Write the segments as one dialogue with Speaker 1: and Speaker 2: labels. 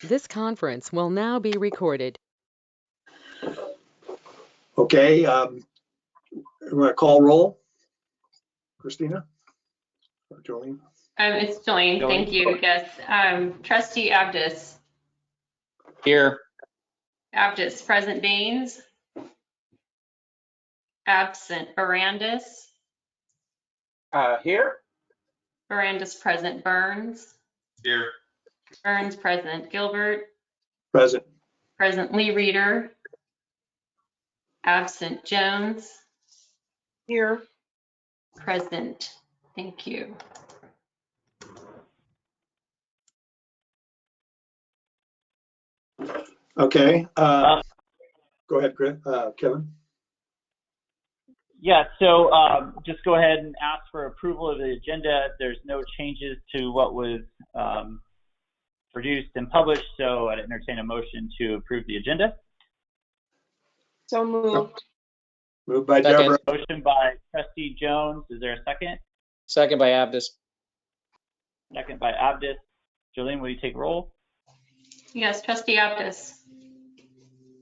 Speaker 1: This conference will now be recorded.
Speaker 2: Okay, we're going to call roll. Christina? Or Jolene?
Speaker 3: It's Jolene. Thank you. Yes. Trustee Abdus.
Speaker 4: Here.
Speaker 3: Abdus. Present Baines. Absent Barandis.
Speaker 4: Here.
Speaker 3: Barandis present. Burns.
Speaker 4: Here.
Speaker 3: Burns present. Gilbert.
Speaker 2: Present.
Speaker 3: Present Lee Reader. Absent Jones.
Speaker 5: Here.
Speaker 3: Present. Thank you.
Speaker 2: Okay. Go ahead, Chris, Kevin.
Speaker 4: Yeah, so just go ahead and ask for approval of the agenda. There's no changes to what was produced and published, so I'd entertain a motion to approve the agenda.
Speaker 5: So moved.
Speaker 2: Moved by
Speaker 6: Second.
Speaker 2: Deborah.
Speaker 4: Motion by Trustee Jones. Is there a second?
Speaker 6: Second by Abdus.
Speaker 4: Second by Abdus. Jolene, will you take roll?
Speaker 3: Yes. Trustee Abdus.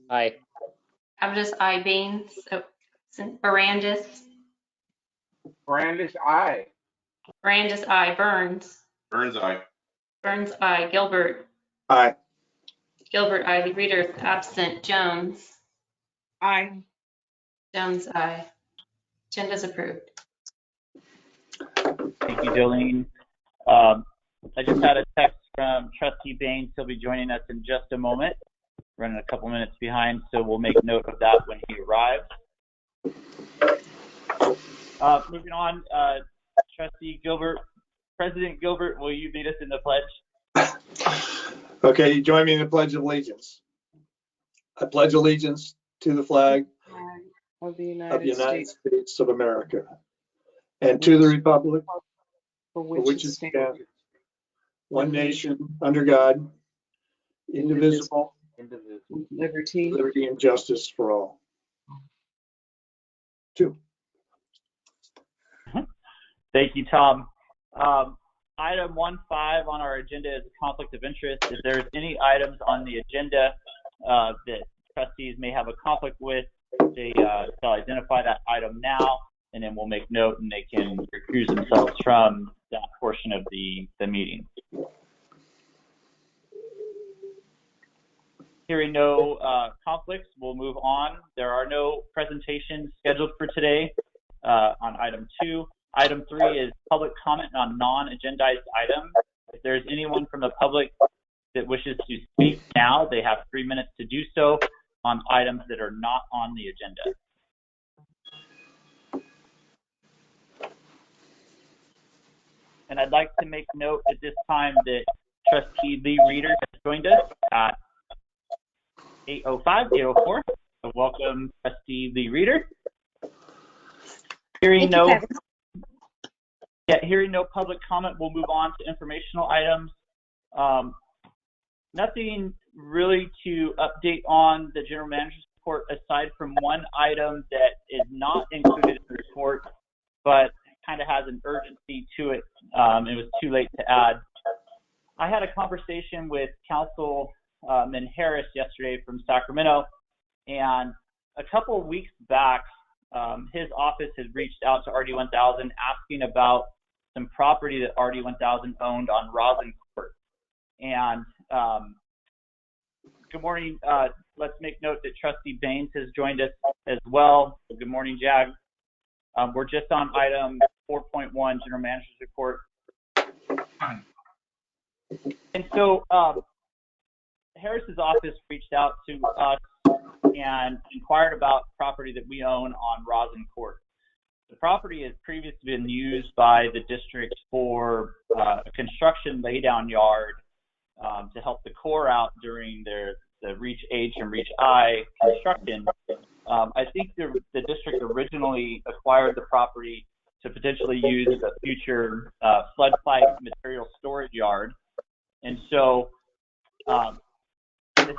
Speaker 6: Aye.
Speaker 3: Abdus I. Baines. Barandis.
Speaker 7: Brandis, aye.
Speaker 3: Barandis I. Burns.
Speaker 7: Burns, aye.
Speaker 3: Burns I. Gilbert.
Speaker 2: Aye.
Speaker 3: Gilbert I. Lee Reader. Absent Jones.
Speaker 5: Aye.
Speaker 3: Jones I. Agenda's approved.
Speaker 4: Thank you, Jolene. I just had a text from Trustee Baines. He'll be joining us in just a moment. Running a couple minutes behind, so we'll make note of that when he arrives. Moving on, Trustee Gilbert, President Gilbert, will you lead us in the pledge?
Speaker 2: Okay, you join me in the Pledge of Allegiance. I pledge allegiance to the flag
Speaker 5: Of the
Speaker 2: of the
Speaker 5: United
Speaker 2: United
Speaker 5: States,
Speaker 2: States of America and to the republic
Speaker 5: for
Speaker 2: for
Speaker 5: which
Speaker 2: which
Speaker 5: it
Speaker 2: it
Speaker 5: stands,
Speaker 2: stands, one nation, under God, indivisible,
Speaker 5: with liberty.
Speaker 2: liberty and justice for all. Two.
Speaker 4: Thank you, Tom. Item 1.5 on our agenda is a conflict of interest. If there's any items on the agenda that trustees may have a conflict with, they shall identify that item now, and then we'll make note and they can recuse themselves from that portion of the meeting. Hearing no conflicts, we'll move on. There are no presentations scheduled for today on item 2. Item 3 is public comment on non-agendized items. If there's anyone from the public that wishes to speak now, they have 3 minutes to do so on items that are not on the agenda. And I'd like to make note at this time that Trustee Lee Reader has joined us at 8:05, 8:04. So welcome, Trustee Lee Reader. Hearing no public comment, we'll move on to informational items. Nothing really to update on the General Manager's report aside from one item that is not included in the report, but kind of has an urgency to it. It was too late to add. I had a conversation with Councilman Harris yesterday from Sacramento, and a couple of weeks back, his office had reached out to RD1000 asking about some property that RD1000 owned on Rosin Court. And good morning. Let's make note that Trustee Baines has joined us as well. Good morning, Jag. We're just on item 4.1, General Manager's Report. And so Harris's office reached out to us and inquired about property that we own on Rosin Court. The property has previously been used by the district for a construction laydown yard to help the Corps out during the Reach H and Reach I construction. I think the district originally acquired the property to potentially use as a future flood pipe material storage yard. And so the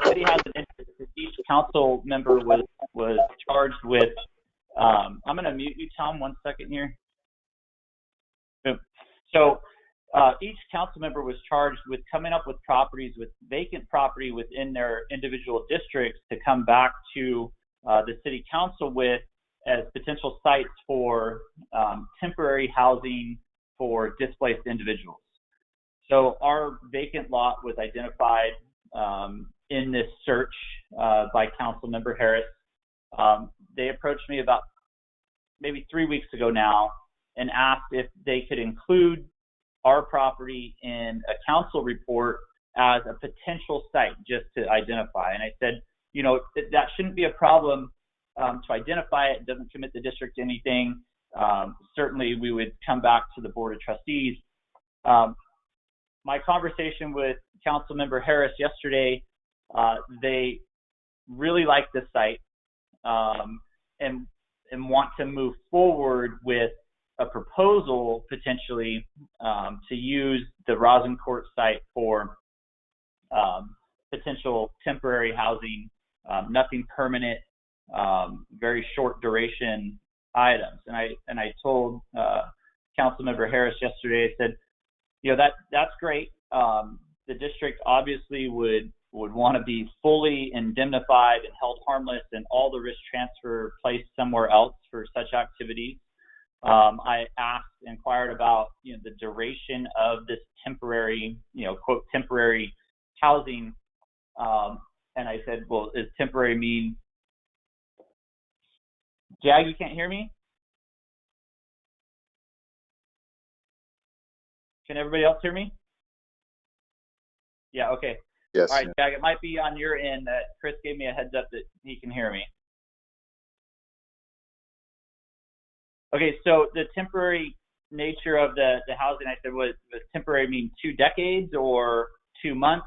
Speaker 4: city has an interest. Each council member was charged with, I'm going to mute you, Tom, 1 second here. So each council member was charged with coming up with properties with vacant property within their individual districts to come back to the city council with as potential sites for temporary housing for displaced individuals. So our vacant lot was identified in this search by Council Member Harris. They approached me about maybe 3 weeks ago now and asked if they could include our property in a council report as a potential site just to identify. And I said, you know, that shouldn't be a problem to identify it. It doesn't commit the district to anything. Certainly we would come back to the Board of Trustees. My conversation with Council Member Harris yesterday, they really like this site and want to move forward with a proposal potentially to use the Rosin Court site for potential temporary housing, nothing permanent, very short duration items. And I told Councilmember Harris yesterday, I said, you know, that's great. The district obviously would want to be fully indemnified and held harmless and all the risk transfer placed somewhere else for such activities. I inquired about, you know, the duration of this temporary, you know, quote, temporary housing. And I said, well, does temporary mean, Jag, you can't hear me? Can everybody else hear me? Yeah, okay.
Speaker 7: Yes.
Speaker 4: All right, Jag, it might be on your end that Chris gave me a heads up that he can hear me. Okay, so the temporary nature of the housing, I said, was temporary mean 2 decades or 2 months?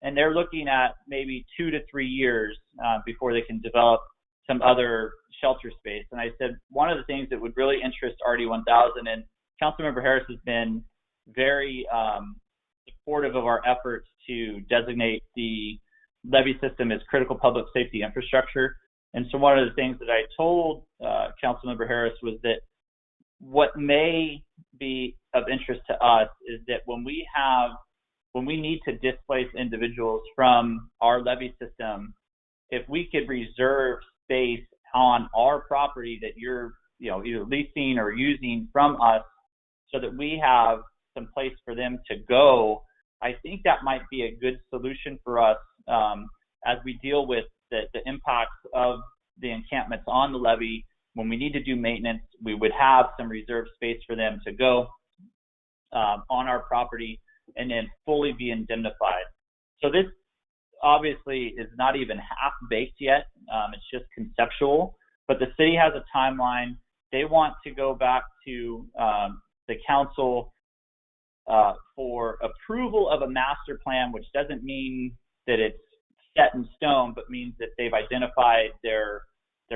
Speaker 4: And they're looking at maybe 2 to 3 years before they can develop some other shelter space. And I said, one of the things that would really interest RD1000, and Councilmember Harris has been very supportive of our efforts to designate the levee system as critical public safety infrastructure. And so one of the things that I told Councilmember Harris was that what may be of interest to us is that when we need to displace individuals from our levee system, if we could reserve space on our property that you're, you know, either leasing or using from us so that we have some place for them to go, I think that might be a good solution for us as we deal with the impacts of the encampments on the levee. When we need to do maintenance, we would have some reserved space for them to go on our property and then fully be indemnified. So this obviously is not even half baked yet. It's just conceptual, but the city has a timeline. They want to go back to the council for approval of a master plan, which doesn't mean that it's set in stone, but means that they've identified their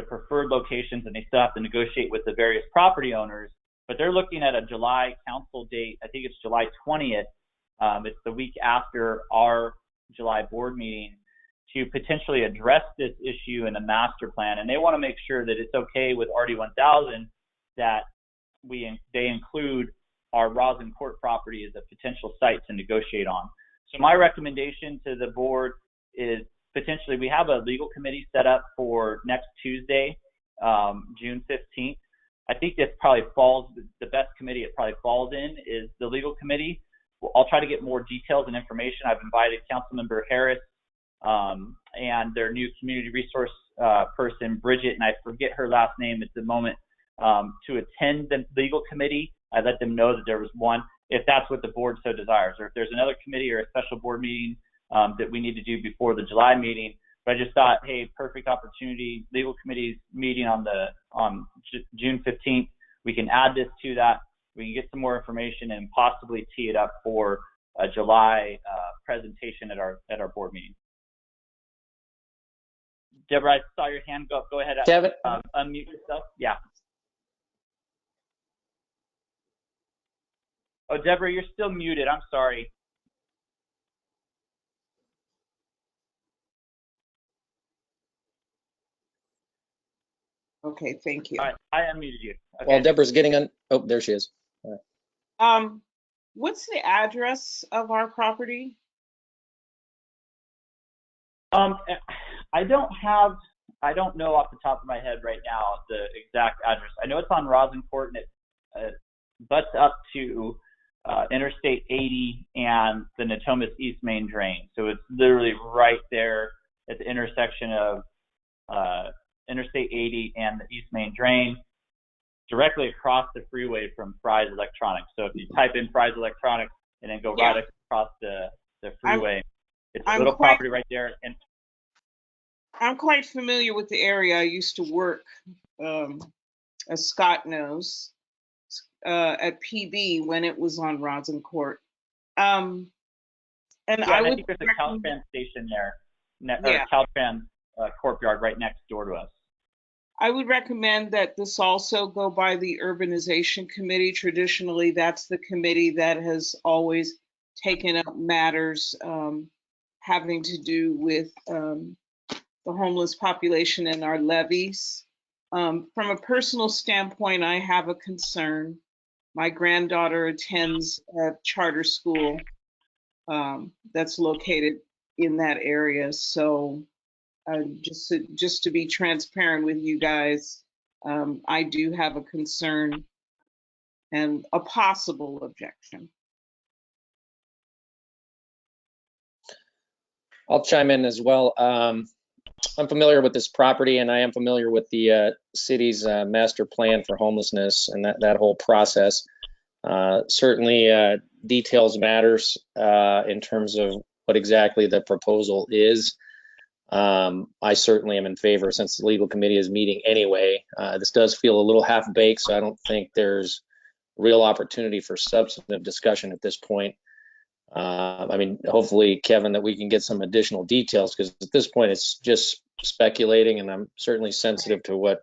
Speaker 4: preferred locations and they still have to negotiate with the various property owners. But they're looking at a July council date. I think it's July 20th. It's the week after our July board meeting to potentially address this issue in the master plan. And they want to make sure that it's okay with RD1000 that they include our Rosin Court property as a potential site to negotiate on. So my recommendation to the board is potentially we have a legal committee set up for next Tuesday, June 15th. I think this probably falls, the best committee it probably falls in is the legal committee. I'll try to get more details and information. I've invited Councilmember Harris and their new community resource person, Bridget, and I forget her last name at the moment, to attend the legal committee. I let them know that there was one, if that's what the board so desires, or if there's another committee or a special board meeting that we need to do before the July meeting. But I just thought, hey, perfect opportunity. Legal committee's meeting on June 15th. We can add this to that. We can get some more information and possibly tee it up for a July presentation at our board meeting. Deborah, I saw your hand go. Go ahead.
Speaker 6: Kevin?
Speaker 4: Unmute yourself. Yeah. Oh, Deborah, you're still muted. I'm sorry.
Speaker 5: Okay, thank you.
Speaker 4: All right, I unmuted you. Okay.
Speaker 6: While Deborah's getting on, oh, there she is.
Speaker 5: Um, What's the address of our property?
Speaker 4: I don't know off the top of my head right now the exact address. I know it's on Rosin Court, and it butts up to Interstate 80 and the Natomas East Main Drain. So it's literally right there at the intersection of Interstate 80 and the East Main Drain, directly across the freeway from Fry's Electronics. So if you type in Fry's Electronics and then go right across the freeway, it's a little property right there. And
Speaker 5: I'm quite familiar with the area. I used to work, as Scott knows, at PB when it was on Rosin Court. And I would
Speaker 4: think there's a Caltrans station there,
Speaker 5: Yeah.
Speaker 4: or Caltrans courtyard right next door to us.
Speaker 5: I would recommend that this also go by the Urbanization Committee. Traditionally, that's the committee that has always taken up matters having to do with the homeless population and our levies. From a personal standpoint, I have a concern. My granddaughter attends a charter school that's located in that area. So just to be transparent with you guys, I do have a concern and a possible objection.
Speaker 6: I'll chime in as well. I'm familiar with this property, and I am familiar with the city's master plan for homelessness and that whole process. Certainly, details matters in terms of what exactly the proposal is. I certainly am in favor, since the legal committee is meeting anyway. This does feel a little half-baked, so I don't think there's real opportunity for substantive discussion at this point. I mean, hopefully, Kevin, that we can get some additional details, because at this point it's just speculating, and I'm certainly sensitive to what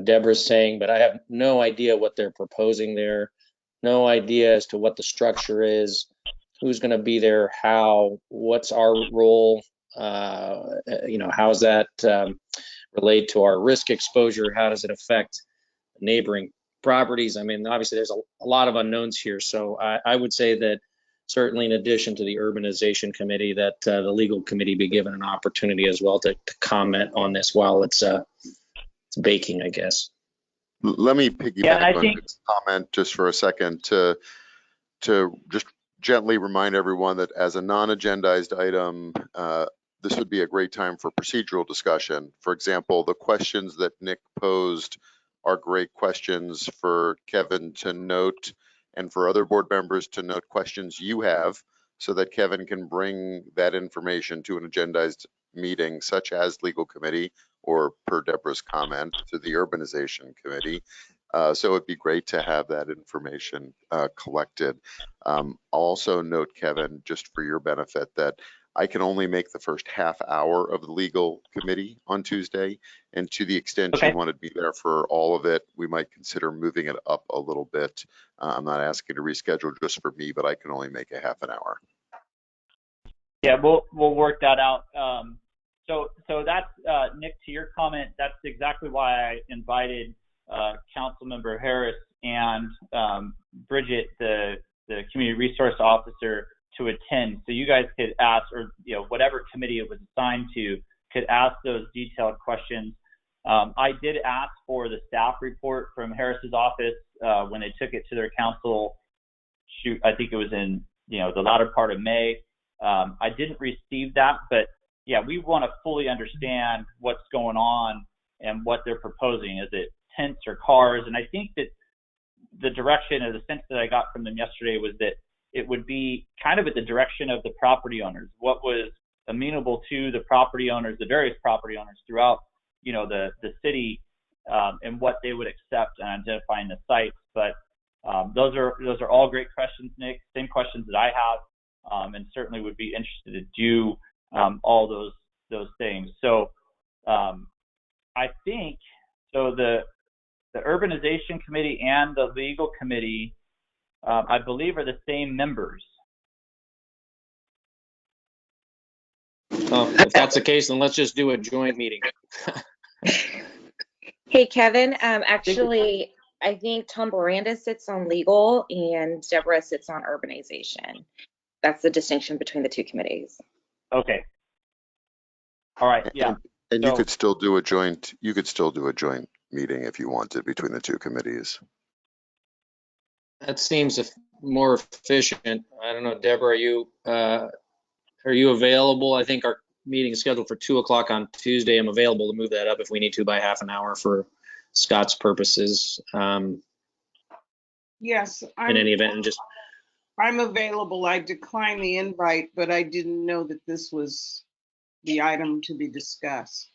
Speaker 6: Deborah's saying, but I have no idea what they're proposing there, no idea as to what the structure is, who's going to be there, how, what's our role, how does that relate to our risk exposure, how does it affect neighboring properties. I mean, obviously there's a lot of unknowns here, so I would say that certainly, in addition to the urbanization committee, that the legal committee be given an opportunity as well to comment on this while it's baking, I guess.
Speaker 7: Let me piggyback on this comment just for a second to just gently remind everyone that as a non-agendized item, this would be a great time for procedural discussion. For example, the questions that Nick posed are great questions for Kevin to note, and for other board members to note questions you have, so that Kevin can bring that information to an agendized meeting, such as legal committee, or per Deborah's comment, to the urbanization committee. So it'd be great to have that information collected. I'll also note, Kevin, just for your benefit, that I can only make the first half hour of the legal committee on Tuesday, and to the extent you want to be there for all of it, we might consider moving it up a little bit. I'm not asking to reschedule just for me, but I can only make a half an hour.
Speaker 4: Yeah, we'll work that out. So that's Nick, to your comment, that's exactly why I invited Councilmember Harris and Bridget, the community resource officer, to attend, so you guys could ask, or whatever committee it was assigned to could ask those detailed questions. I did ask for the staff report from Harris's office when they took it to their council. I think it was in the latter part of May. I didn't receive that, but yeah, we want to fully understand what's going on and what they're proposing. Is it tents or cars? And I think that the direction, or the sense that I got from them yesterday, was that it would be kind of at the direction of the property owners, what was amenable to the property owners, the various property owners throughout, the city, and what they would accept and identifying the sites. But those are all great questions, Nick. Same questions that I have, and certainly would be interested to do all those things. So I think so. The urbanization committee and the legal committee, I believe, are the same members.
Speaker 6: Oh, if that's the case, then let's just do a joint meeting.
Speaker 8: Hey, Kevin, actually, I think Tom Miranda sits on legal and Deborah sits on urbanization. That's the distinction between the two committees.
Speaker 4: Okay. All right. Yeah.
Speaker 7: And you
Speaker 4: So-
Speaker 7: could still do a joint, meeting if you wanted between the two committees.
Speaker 6: That seems more efficient. I don't know, Deborah, are you available? I think our meeting is scheduled for 2 o'clock on Tuesday. I'm available to move that up if we need to by half an hour for Scott's purposes.
Speaker 5: Yes,
Speaker 6: In any event, and just
Speaker 5: I'm available. I declined the invite, but I didn't know that this was the item to be discussed.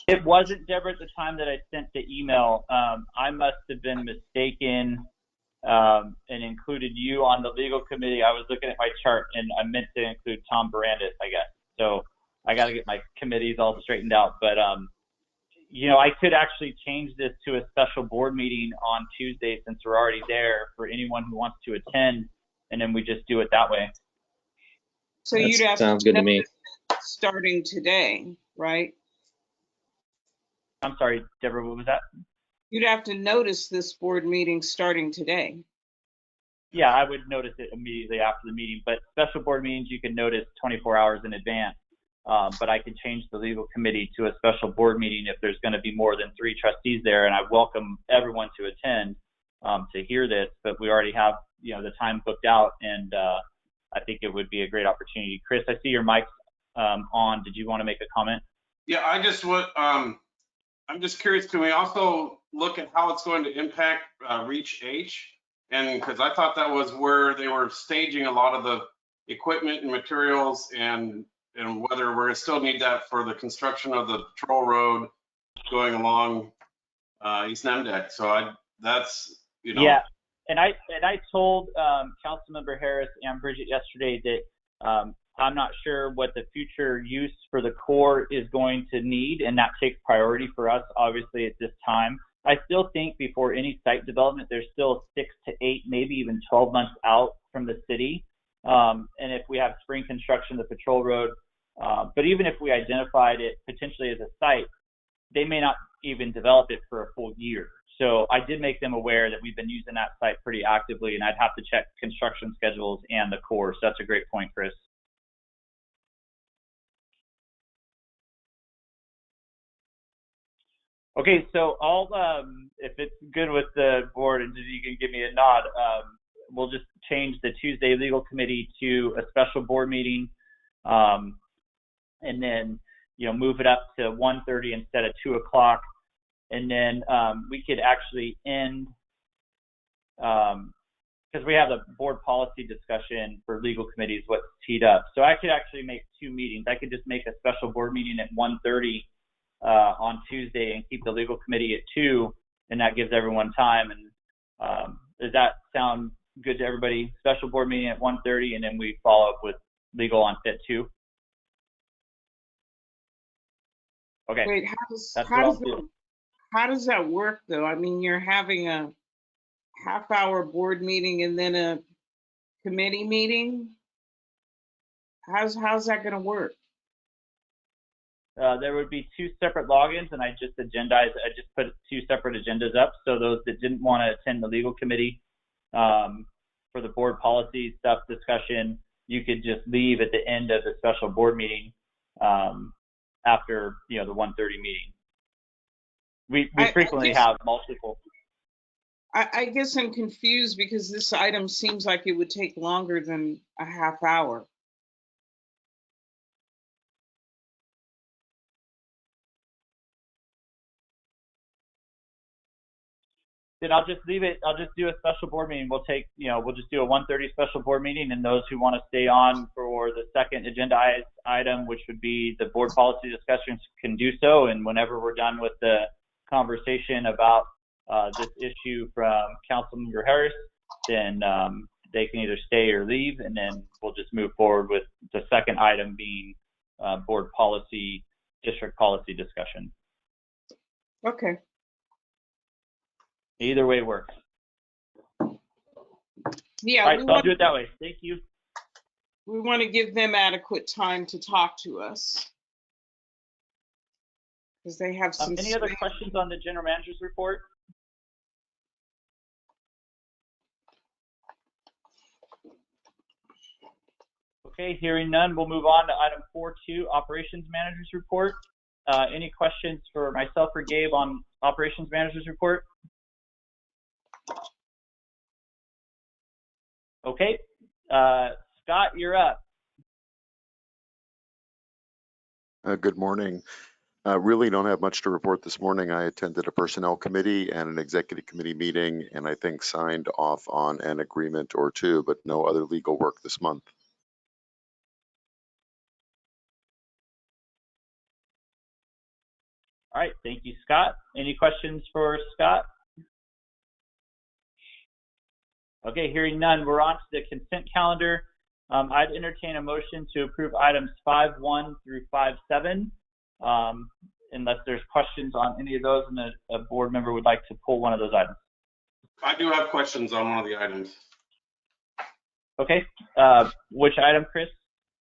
Speaker 4: It wasn't, Deborah, at the time that I sent the email. I must have been mistaken and included you on the legal committee. I was looking at my chart and I meant to include Tom Barandis, I guess. So I got to get my committees all straightened out. But, you know, I could actually change this to a special board meeting on Tuesday since we're already there for anyone who wants to attend. And then we just do it that way.
Speaker 5: So
Speaker 6: that
Speaker 5: you'd have
Speaker 6: sounds
Speaker 5: to
Speaker 6: good to me.
Speaker 5: starting today, right?
Speaker 4: I'm sorry, Deborah, what was that?
Speaker 5: You'd have to notice this board meeting starting today.
Speaker 4: Yeah, I would notice it immediately after the meeting, but special board meetings you can notice 24 hours in advance. But I can change the legal committee to a special board meeting if there's going to be more than 3 trustees there, and I welcome everyone to attend to hear this. But we already have, you know, the time booked out, and I think it would be a great opportunity. Chris, I see your mic's on. Did you want to make a comment?
Speaker 9: Yeah, I just would. I'm just curious. Can we also look at how it's going to impact Reach H? And because I thought that was where they were staging a lot of the equipment and materials, and whether we're going to still need that for the construction of the patrol road going along East Nemdeck. So that's, you know.
Speaker 4: Yeah, and I told Councilmember Harris and Bridget yesterday that I'm not sure what the future use for the core is going to need, and that takes priority for us, obviously, at this time. I still think before any site development, there's still 6 to 8, maybe even 12 months out from the city. And if we have spring construction, the patrol road, but even if we identified it potentially as a site, they may not even develop it for a full year. So I did make them aware that we've been using that site pretty actively, and I'd have to check construction schedules and the core. So that's a great point, Chris. Okay, so I'll, if it's good with the board and you can give me a nod, we'll just change the Tuesday legal committee to a special board meeting, and then, you know, move it up to 1:30 instead of 2 o'clock. And then we could actually end, because we have the board policy discussion for legal committees, what's teed up. So I could actually make 2 meetings. I could just make a special board meeting at 1:30 on Tuesday and keep the legal committee at 2, and that gives everyone time. And does that sound good to everybody? Special board meeting at 1:30, and then we follow up with legal on fit 2. Okay.
Speaker 5: Wait, how does that work though? I mean, you're having a half-hour board meeting and then a committee meeting. How's that going to work?
Speaker 4: There would be 2 separate logins, and I just put 2 separate agendas up. So those that didn't want to attend the legal committee for the board policy stuff discussion, you could just leave at the end of the special board meeting after, you know, the 1:30 meeting. We frequently have multiple.
Speaker 5: I guess I'm confused because this item seems like it would take longer than a half hour.
Speaker 4: Then I'll just leave it. I'll just do a special board meeting. We'll just do a 1:30 special board meeting, and those who want to stay on for the second agenda item, which would be the board policy discussions, can do so. And whenever we're done with the conversation about this issue from Councilmember Harris, then they can either stay or leave, and then we'll just move forward with the second item being board policy, district policy discussion.
Speaker 5: Okay.
Speaker 4: Either way works.
Speaker 5: Yeah.
Speaker 4: All right, so I'll do it that way. Thank you.
Speaker 5: We want to give them adequate time to talk to us because they have some.
Speaker 4: Any other questions on the general manager's report? Okay, hearing none, we'll move on to item 4.2, Operations Manager's Report. Any questions for myself or Gabe on Operations Manager's Report? Okay, Scott, you're up.
Speaker 7: Good morning. Really don't have much to report this morning. I attended a personnel committee and an executive committee meeting, and I think signed off on an agreement or two, but no other legal work this month.
Speaker 4: All right, thank you, Scott. Any questions for Scott? Okay, hearing none, we're on to the consent calendar. I'd entertain a motion to approve items 5.1 through 5.7, unless there's questions on any of those and a board member would like to pull one of those items.
Speaker 9: I do have questions on one of the items.
Speaker 4: Okay, which item, Chris?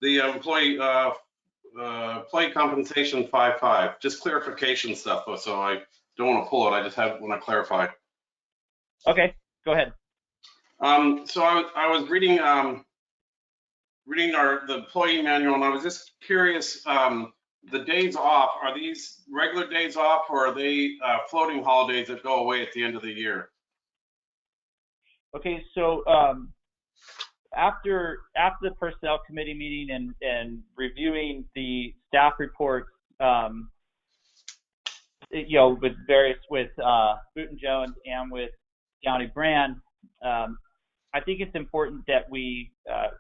Speaker 9: The employee compensation 5.5, just clarification stuff, so I don't want to pull it. I just want to clarify.
Speaker 4: Okay, go ahead.
Speaker 9: So I was reading the employee manual, and I was just curious, the days off, are these regular days off, or are they floating holidays that go away at the end of the year?
Speaker 4: Okay, so after the personnel committee meeting and reviewing the staff reports, you know, with Boot & Jones and with Downey Brand, I think it's important that we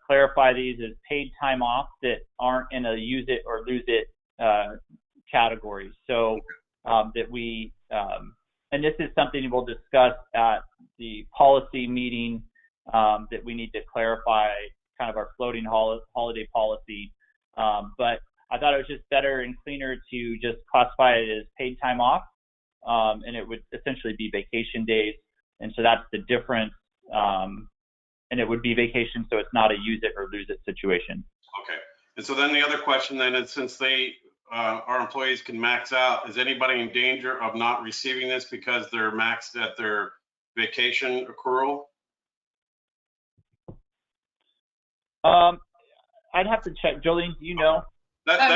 Speaker 4: clarify these as paid time off that aren't in a use it or lose it category. So that we, and this is something we'll discuss at the policy meeting, that we need to clarify kind of our floating holiday policy. But I thought it was just better and cleaner to just classify it as paid time off, and it would essentially be vacation days. And so that's the difference. And it would be vacation, so it's not a use it or lose it situation.
Speaker 9: Okay. And so then the other question then is, since our employees can max out, is anybody in danger of not receiving this because they're maxed at their vacation accrual?
Speaker 4: I'd have to check. Jolene, do you know?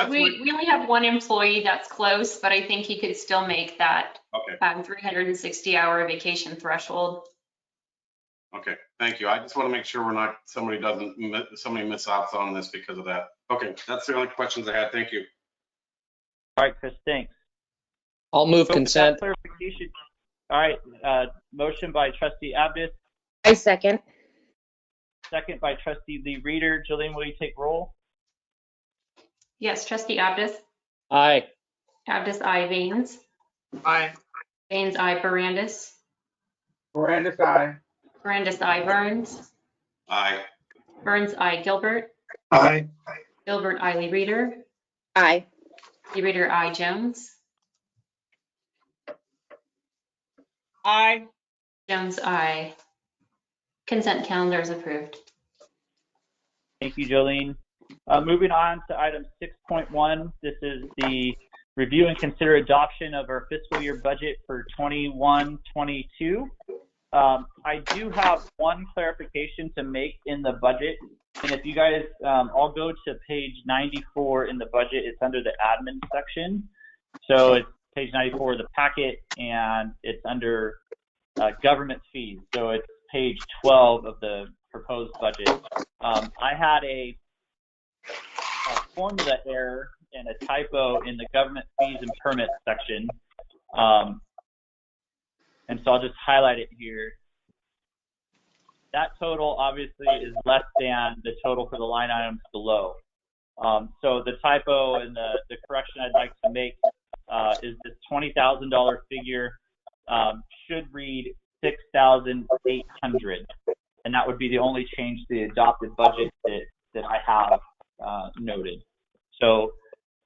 Speaker 3: We only have one employee that's close, but I think he could still make that 360-hour vacation threshold.
Speaker 9: Okay, thank you. I just want to make sure somebody miss out on this because of that. Okay, that's the only questions I had. Thank you.
Speaker 4: All right, Chris, thanks.
Speaker 6: I'll move consent.
Speaker 4: Clarification. All right, motion by Trustee Abdus.
Speaker 8: I second.
Speaker 4: Second by Trustee Lee Reeder. Jolene, will you take roll?
Speaker 3: Yes, Trustee Abdus.
Speaker 6: Aye.
Speaker 3: Abdus, aye. Baines.
Speaker 2: Aye.
Speaker 3: Baines, aye. Barandis.
Speaker 2: Barandis, aye.
Speaker 3: Barandis, aye. Burns.
Speaker 9: Aye.
Speaker 3: Burns, aye. Gilbert.
Speaker 2: Aye.
Speaker 3: Gilbert, aye. Lee Reeder.
Speaker 8: Aye.
Speaker 3: Lee Reeder, aye. Jones.
Speaker 5: Aye.
Speaker 3: Jones, aye. Consent calendar is approved.
Speaker 4: Thank you, Jolene. Moving on to item 6.1. This is the review and consider adoption of our fiscal year budget for 21-22. I do have one clarification to make in the budget. And if you guys all go to page 94 in the budget, it's under the admin section. So it's page 94 of the packet, and it's under government fees. So it's page 12 of the proposed budget. I had a formula error and a typo in the government fees and permits section. And so I'll just highlight it here. That total obviously is less than the total for the line items below. So the typo and the correction I'd like to make is this $20,000 figure should read $6,800, and that would be the only change to the adopted budget that I have noted. So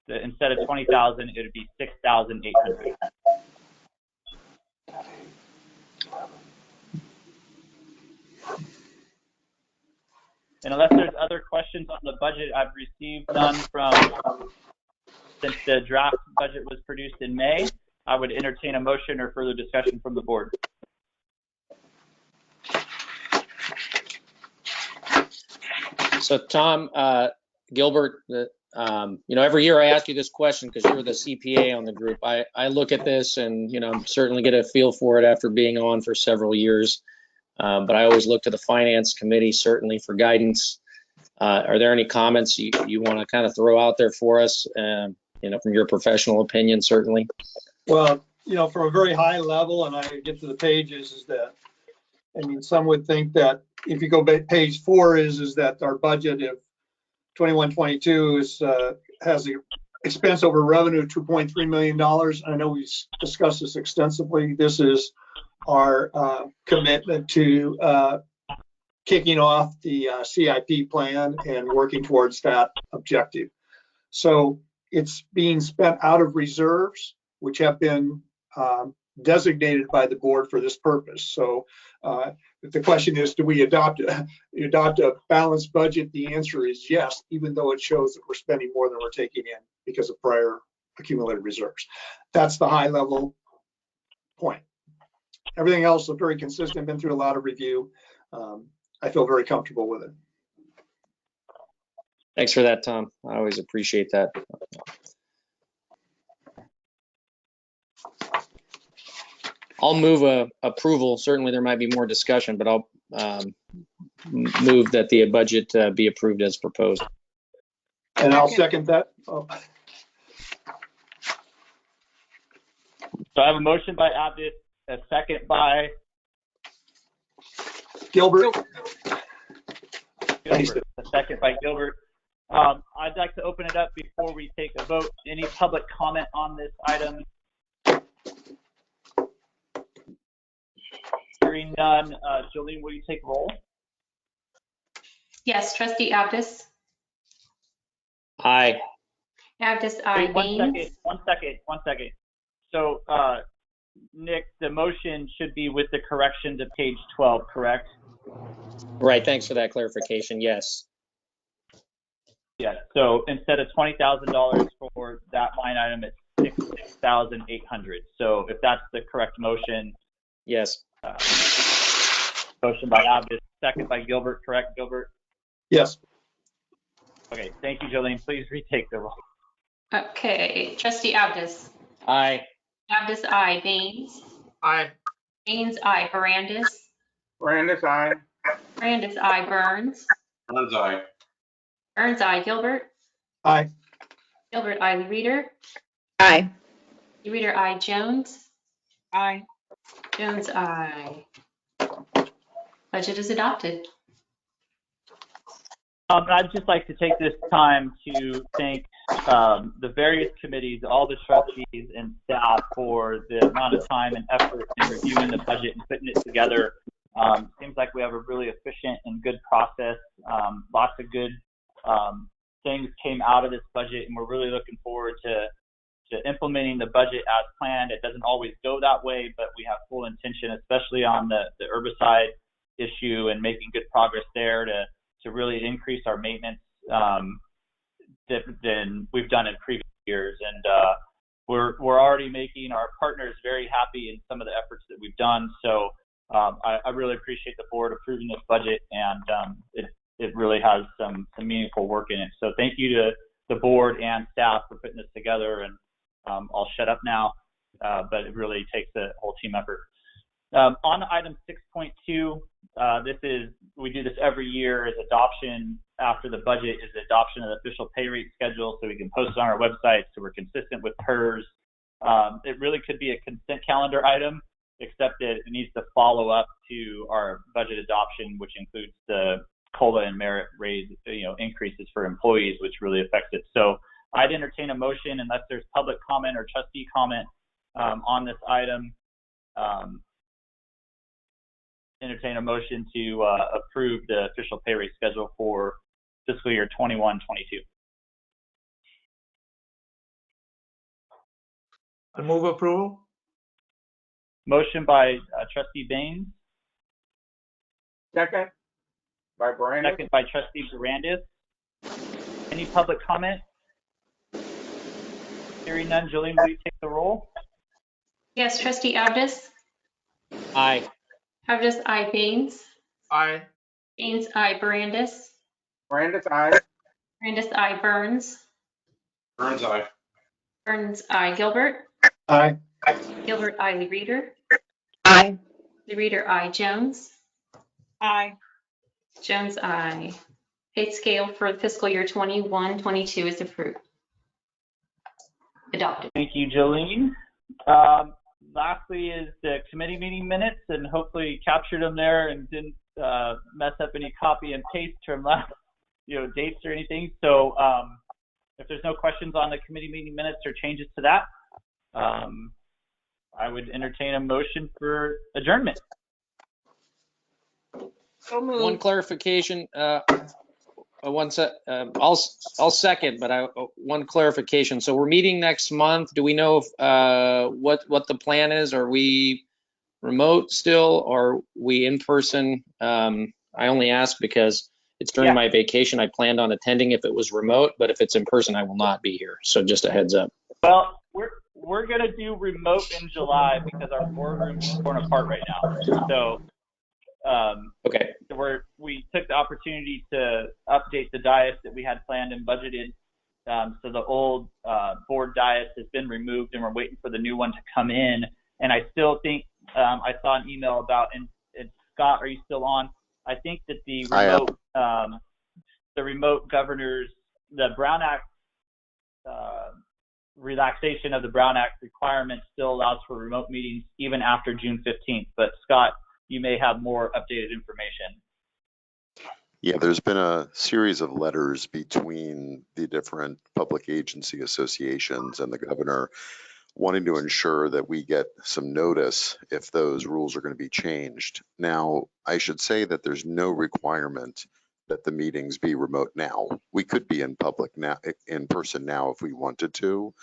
Speaker 4: instead of 20,000, it would be 6,800. And unless there's other questions on the budget, I've received none since the draft budget was produced in May. I would entertain a motion or further discussion from the board.
Speaker 6: So Tom, Gilbert, every year I ask you this question because you're the CPA on the group. I look at this and, certainly get a feel for it after being on for several years. But I always look to the finance committee, certainly for guidance. Are there any comments you want to kind of throw out there for us, from your professional opinion, certainly?
Speaker 2: Well, from a very high level, and I get to the pages, is that, some would think that if you go back, page 4 is that our budget of 21-22 has an expense over revenue of $2.3 million. I know we've discussed this extensively. This is our commitment to kicking off the CIP plan and working towards that objective. So it's being spent out of reserves, which have been designated by the board for this purpose. So if the question is, do we adopt a balanced budget? The answer is yes, even though it shows that we're spending more than we're taking in because of prior accumulated reserves. That's the high level point. Everything else is very consistent, been through a lot of review. I feel very comfortable with it.
Speaker 6: Thanks for that, Tom. I always appreciate that. I'll move approval. Certainly there might be more discussion, but I'll move that the budget be approved as proposed.
Speaker 2: And I'll second that.
Speaker 4: So I have a motion by Abdus, a second by
Speaker 2: Gilbert.
Speaker 4: A second by Gilbert. I'd like to open it up before we take a vote. Any public comment on this item? Hearing none, Jolene, will you take roll?
Speaker 3: Yes, trustee Abdus.
Speaker 6: Aye.
Speaker 3: Abdus, aye.
Speaker 4: Wait, one second. So, Nick, the motion should be with the correction to page 12, correct?
Speaker 6: Right. Thanks for that clarification. Yes.
Speaker 4: Yeah. So instead of $20,000 for that line item, it's $6,800. So if that's the correct motion.
Speaker 6: Yes.
Speaker 4: Motion by Abdus, second by Gilbert, correct, Gilbert?
Speaker 2: Yes.
Speaker 4: Okay, thank you, Jolene. Please retake the roll.
Speaker 3: Okay, trustee Abdus.
Speaker 6: Aye.
Speaker 3: Abdus, aye. Baines.
Speaker 9: Aye.
Speaker 3: Baines, aye. Barandis.
Speaker 9: Brandis, aye.
Speaker 3: Barandis, aye. Burns.
Speaker 9: Burns, aye.
Speaker 3: Burns, aye. Gilbert.
Speaker 2: Aye.
Speaker 3: Gilbert, aye. Reader.
Speaker 8: Aye.
Speaker 3: Reader, aye. Jones.
Speaker 5: Aye.
Speaker 3: Jones, aye. Budget is adopted.
Speaker 4: I'd just like to take this time to thank the various committees, all the trustees and staff for the amount of time and effort in reviewing the budget and putting it together. Seems like we have a really efficient and good process. Lots of good things came out of this budget, and we're really looking forward to implementing the budget as planned. It doesn't always go that way, but we have full intention, especially on the herbicide issue, and making good progress there to really increase our maintenance than we've done in previous years. And we're already making our partners very happy in some of the efforts that we've done. So I really appreciate the board approving this budget, and it really has some meaningful work in it. So thank you to the board and staff for putting this together. And I'll shut up now, but it really takes a whole team effort. On item 6.2, we do this every year, is adoption after the budget is adoption of the official pay rate schedule, so we can post it on our website so we're consistent with PERS. It really could be a consent calendar item, except that it needs to follow up to our budget adoption, which includes the COLA and merit raise, increases for employees, which really affects it. So I'd entertain a motion, unless there's public comment or trustee comment on this item. Entertain a motion to approve the official pay rate schedule for fiscal year 21-22.
Speaker 2: I move approval.
Speaker 4: Motion by trustee Baines.
Speaker 9: Second by Brandis.
Speaker 4: Second by trustee Barandis. Any public comment? Hearing none, Jolene, will you take the roll?
Speaker 3: Yes, trustee Abdus.
Speaker 6: Aye.
Speaker 3: Abdus, aye. Baines.
Speaker 9: Aye.
Speaker 3: Baines, aye. Barandis.
Speaker 9: Brandis, aye.
Speaker 3: Brandis, I. Burns.
Speaker 9: Burns eye.
Speaker 3: Burns, I. Gilbert.
Speaker 2: Aye.
Speaker 3: Gilbert, I. Lee Reader.
Speaker 8: Aye.
Speaker 3: Lee Reader, I. Jones.
Speaker 5: Aye.
Speaker 3: Jones, I. Pay scale for fiscal year 21-22 is approved. Adopted.
Speaker 4: Thank you, Jolene. Lastly is the committee meeting minutes, and hopefully you captured them there and didn't mess up any copy and paste from last, dates or anything. So if there's no questions on the committee meeting minutes or changes to that, I would entertain a motion for adjournment.
Speaker 5: So moved.
Speaker 6: One clarification, I'll second, but one clarification. So we're meeting next month. Do we know if, what the plan is? Are we remote still, or are we in person? I only ask because it's during my vacation. I planned on attending if it was remote, but if it's in person, I will not be here. So just a heads up.
Speaker 4: Well, we're gonna do remote in July because our boardroom is torn apart right now. So
Speaker 6: okay.
Speaker 4: We took the opportunity to update the dais that we had planned and budgeted. So the old board dais has been removed, and we're waiting for the new one to come in. And I still think I saw an email about, and Scott, are you still on? I think that the remote governors, the Brown Act relaxation of the Brown Act requirement still allows for remote meetings even after June 15th. But Scott, you may have more updated information.
Speaker 7: Yeah, there's been a series of letters between the different public agency associations and the governor wanting to ensure that we get some notice if those rules are going to be changed. Now, I should say that there's no requirement that the meetings be remote now. We could be in person now if we wanted to,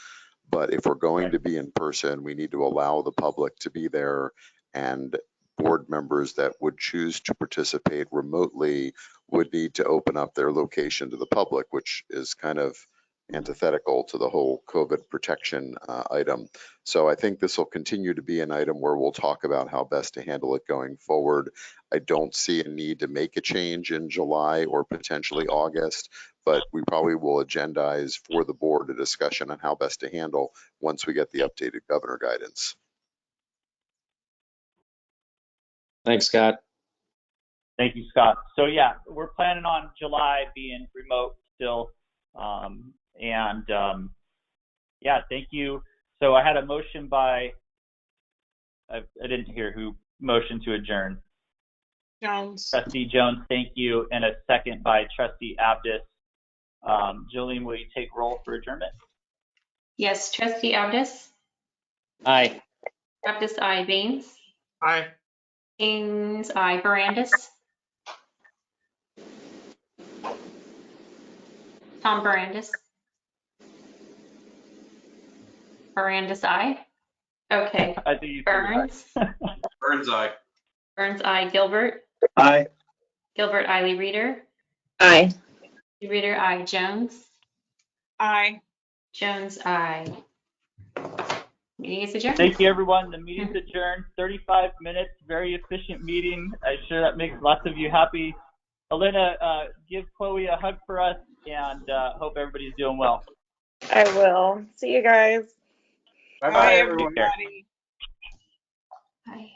Speaker 7: but if we're going to be in person, we need to allow the public to be there, and board members that would choose to participate remotely would need to open up their location to the public, which is kind of antithetical to the whole COVID protection item. So I think this will continue to be an item where we'll talk about how best to handle it going forward. I don't see a need to make a change in July or potentially August, but we probably will agendize for the board a discussion on how best to handle once we get the updated governor guidance.
Speaker 6: Thanks, Scott.
Speaker 4: Thank you, Scott. So yeah, we're planning on July being remote still. Yeah, thank you. So I had a motion by, I didn't hear who motioned to adjourn.
Speaker 5: Jones.
Speaker 4: Trustee Jones, thank you. And a second by Trustee Abdus. Jolene, will you take roll for adjournment?
Speaker 3: Yes, Trustee Abdus.
Speaker 6: Aye.
Speaker 3: Abdus, I. Baines.
Speaker 2: Aye.
Speaker 3: Baines, I. Barandis. Tom Barandis. Barandis, I. Okay.
Speaker 4: I think you
Speaker 3: Burns.
Speaker 9: Burns eye.
Speaker 3: Burns, I. Gilbert.
Speaker 2: Aye.
Speaker 3: Gilbert, I. Lee Reader.
Speaker 8: Aye.
Speaker 3: Lee Reader, I. Jones.
Speaker 5: Aye.
Speaker 3: Jones, I. Meeting is adjourned.
Speaker 4: Thank you, everyone. The meeting's adjourned. 35 minutes, very efficient meeting. I'm sure that makes lots of you happy. Elena, give Chloe a hug for us, and hope everybody's doing well.
Speaker 8: I will. See you guys.
Speaker 2: Bye-bye,
Speaker 5: Bye,
Speaker 2: everyone.
Speaker 5: everybody.
Speaker 3: Bye.